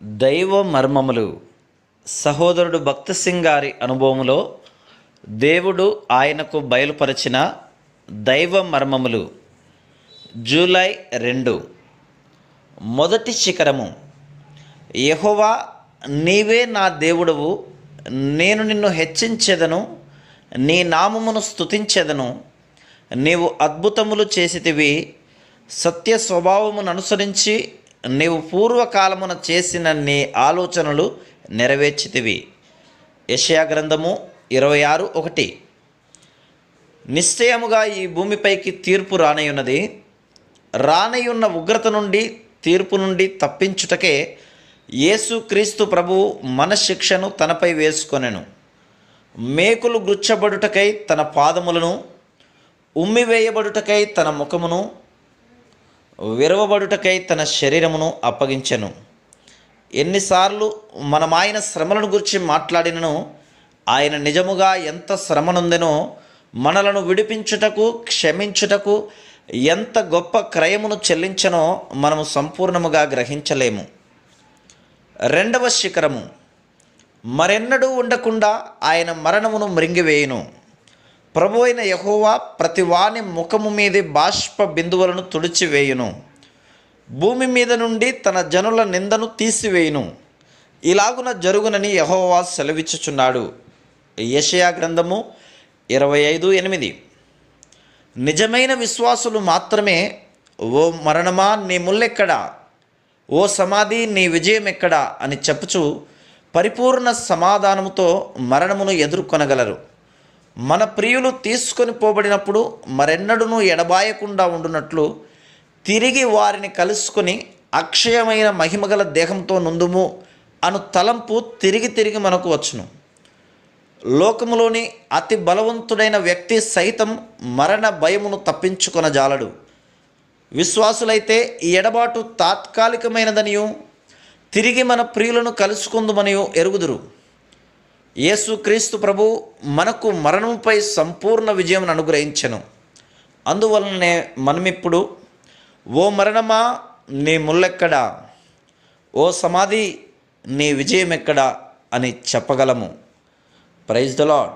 దైవ మర్మములు సహోదరుడు భక్త సింగ్ గారి అనుభవములో దేవుడు ఆయనకు బయలుపరిచిన దైవ మర్మములు. జూలై 2. మొదటి శిఖరము. యెహోవా, నీవే నా దేవుడవు, నేను నిన్ను హెచ్చించెదను, నీ నామమును స్తుతించెదను. నీవు అద్భుతములు చేసితివి, సత్య స్వభావమును అనుసరించి నీవు పూర్వకాలమున చేసిన నీ ఆలోచనలు నెరవేర్చితివి. యెషయా గ్రంథము 26:1. నిశ్చయముగా ఈ భూమిపైకి తీర్పు రానయున్నది. రానయున్న ఉగ్రత నుండి, తీర్పు నుండి తప్పించుటకే యేసుక్రీస్తు ప్రభువు మన శిక్షను తనపై వేసుకొనెను. మేకులు గుచ్చబడుటకై తన పాదములను, ఉమ్మివేయబడుటకై తన ముఖమును, విరవబడుటకై తన శరీరమును అప్పగించెను. ఎన్నిసార్లు మనం ఆయన శ్రమలను గురించి మాట్లాడినను, ఆయన నిజముగా ఎంత శ్రమనుందెనో, మనలను విడిపించుటకు, క్షమించుటకు ఎంత గొప్ప క్రయమును చెల్లించనో మనము సంపూర్ణముగా గ్రహించలేము. రెండవ శిఖరము. మరెన్నడూ ఉండకుండా ఆయన మరణమును మృంగివేయును. ప్రభు అయిన యెహోవా ప్రతివాని ముఖము మీది బాష్ప బిందువులను తుడిచివేయును. భూమి మీద నుండి తన జనుల నిందను తీసివేయును. ఇలాగున జరుగునని యెహోవా సెలవిచ్చుచున్నాడు. యెషయా గ్రంథము 25:8. నిజమైన విశ్వాసులు మాత్రమే, ఓ మరణమా నీ ముల్లెక్కడా, ఓ సమాధి నీ విజయం ఎక్కడా అని చెప్పుచు పరిపూర్ణ సమాధానముతో మరణమును ఎదుర్కొనగలరు. మన ప్రియులు తీసుకొని పోబడినప్పుడు మరెన్నడూ ఎడబాయకుండా ఉండునట్లు తిరిగి వారిని కలుసుకొని అక్షయమైన మహిమగల దేహంతో నుందుము అను తలంపు తిరిగి తిరిగి మనకు వచ్చును. లోకములోని అతి బలవంతుడైన వ్యక్తి సైతం మరణ భయమును తప్పించుకొనజాలడు. విశ్వాసులైతే ఈ ఎడబాటు తాత్కాలికమైనదనియు తిరిగి మన ప్రియులను కలుసుకుందుమనియు ఎరుగుదురు. యేసుక్రీస్తు ప్రభు మనకు మరణంపై సంపూర్ణ విజయం అనుగ్రహించెను. అందువలనే మనమిప్పుడు, ఓ మరణమా నీ ముల్లెక్కడా, ఓ సమాధి నీ విజయం ఎక్కడా అని చెప్పగలము. Praise the lord.